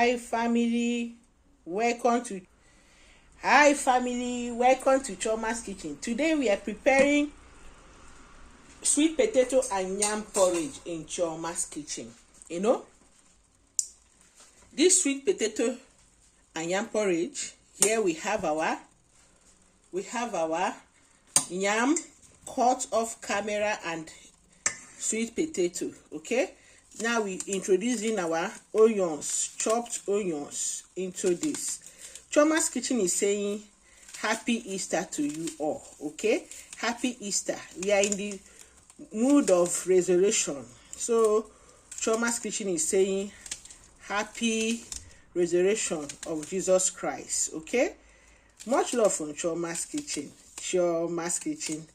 Hi family, welcome to Chiomas kitchen. Today we are preparing sweet potato and yam porridge in Chiomas kitchen. You know, this sweet potato and yam porridge, here we have our yam cut off camera and sweet potato. Okay, now we introducing our onions, chopped onions into this. Chiomas kitchen is saying happy Easter to you all. Okay, happy Easter. We are in the mood of resurrection, so Chiomas kitchen is saying happy resurrection of Jesus Christ. Okay, much love from Chiomas kitchen. Chiomas kitchen,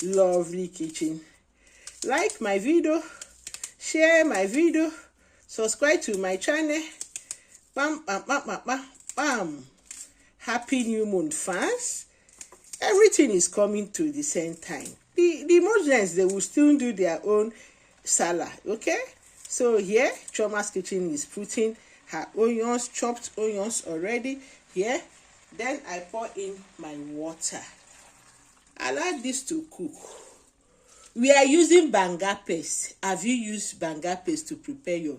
lovely kitchen. Like my video, share my video, subscribe to my channel. Bam bam bam bam bam bam. Happy new moon, fans. Everything is coming to the same time. The Muslims, they will still do their own salah. Okay, so here Chiomas kitchen is putting her onions, chopped onions already here. Then I pour in my water. I like this to cook. We are using banga paste. Have you used banga paste to prepare your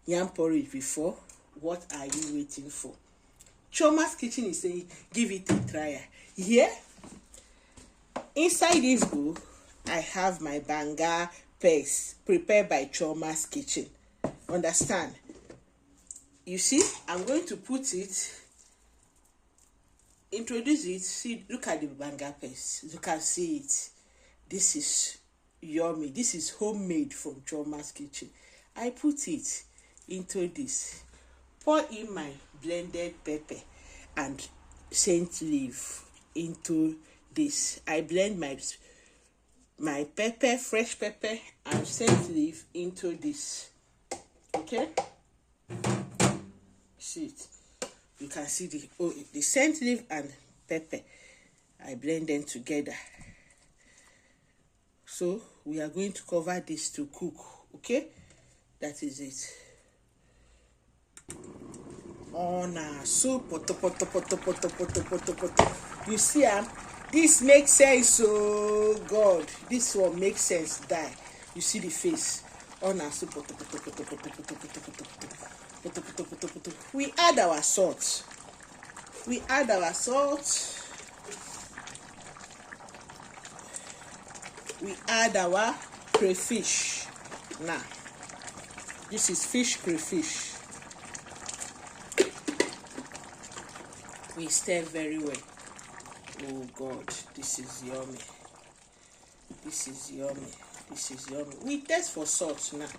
yam porridge before? What are you waiting for? Chiomas kitchen is saying give it a try. Here, inside this bowl, I have my banga paste prepared by Chiomas kitchen. Understand? You see, I'm going to put it, introduce it. See, look at the banga paste. You can see it. This is yummy. This is homemade from Chiomas kitchen. I put it into this. Pour in my blended pepper and scent leaf into this. I blend my pepper, fresh pepper and scent leaf into this. Okay, see it. You can see the scent leaf and pepper. I blend them together. So we are going to cover this to cook. Okay, that is it. On our soup, you see, this makes sense. Oh God, this one makes sense. Die. You see the face on our soup. We add our salt. We add our crayfish. Now, this is fish crayfish. We stir very well. Oh God, this is yummy. This is yummy. This is yummy. We test for salt now.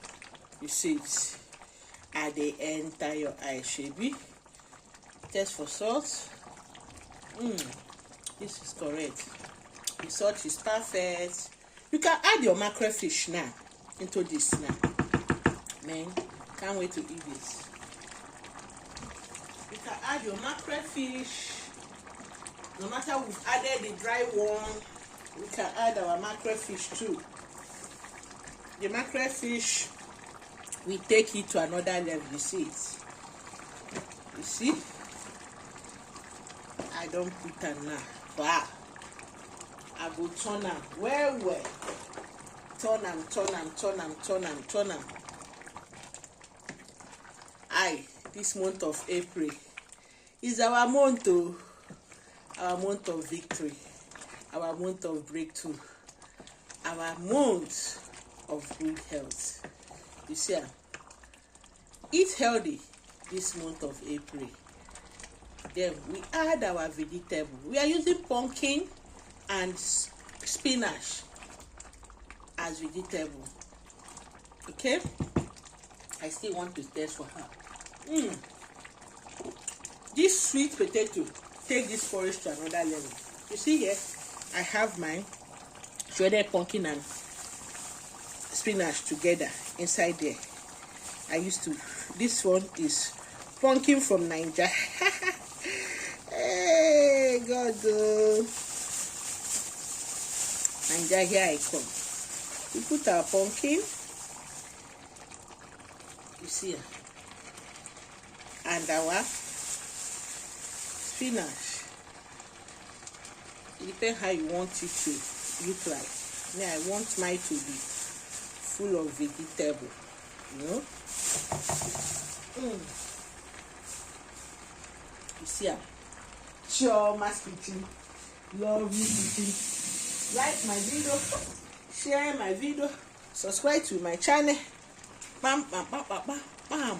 You see it. At the enter your eye, shebi. Test for salt. This is correct. The salt is perfect. You can add your mackerel fish now into this now. Man, can't wait to eat this. You can add your mackerel fish. No matter we've added the dry one, we can add our mackerel fish too. The mackerel fish, we take it to another level. You see it? You see? I don't put them now. Wow. I go turn them well. Turn them. Aye, this month of April is our month, our month of victory, our month of breakthrough, our month of good health. You see, eat healthy this month of April. Then we add our vegetable. We are using pumpkin and spinach as vegetable. Okay, I still want to taste for her. This sweet potato take this porridge to another level. You see here, I have my shredded pumpkin and spinach together inside there. This one is pumpkin from Nigeria. Hey God, Nigeria, here I come. We put our pumpkin. You see, and our spinach. It depends how you want it to look like. Me, I want mine to be full of vegetable, you know. You see, Chiomaskitchen, love you eating. Like my video, share my video, subscribe to my channel. Bam, bam, bam, bam, bam, bam.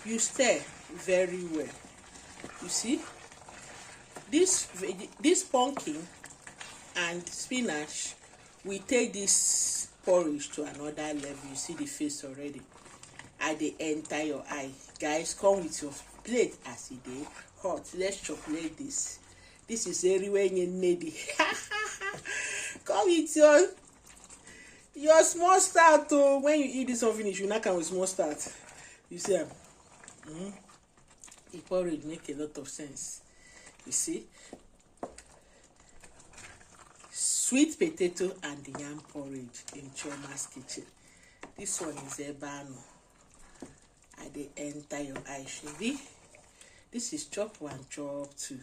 You stir very well. You see, this pumpkin and spinach, we take this porridge to another level. You see the face already. I dey enter your eye. Guys, come with your plate as it dey hot. Let's chocolate this. This is everywhere in Nady. Come with your small start. Oh, when you eat this one finish, you not come with small start. You see, the porridge make a lot of sense. You see, sweet potato and the yam porridge in Chiomaskitchen. This one is a bano. I dey enter your eye, Shivi. This is chop one, chop two.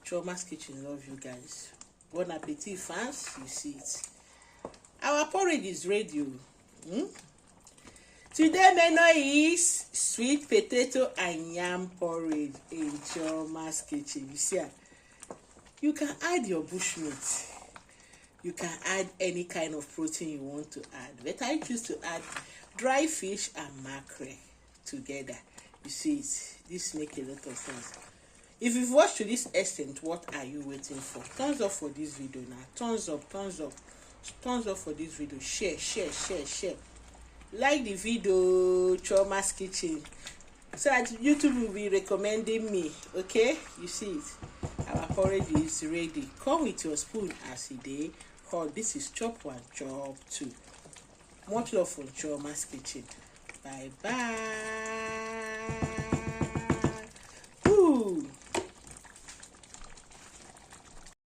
Chiomaskitchen, love you guys. Bon appetit, fans. You see it. Our porridge is ready. Today menu is sweet potato and yam porridge in Chiomaskitchen. You see, you can add your bushmeat. You can add any kind of protein you want to add. But I choose to add dry fish and mackerel together. You see it. This makes a lot of sense. If you've watched to this extent, what are you waiting for? Thumbs up for this video now. Thumbs up, thumbs up. Thumbs up for this video. Share, share, share, share. Like the video, Chiomaskitchen, so that YouTube will be recommending me. Okay, you see it. Our porridge is ready. Come with your spoon as it dey hot. This is chop one, chop two. Much love from Chiomaskitchen. Bye bye.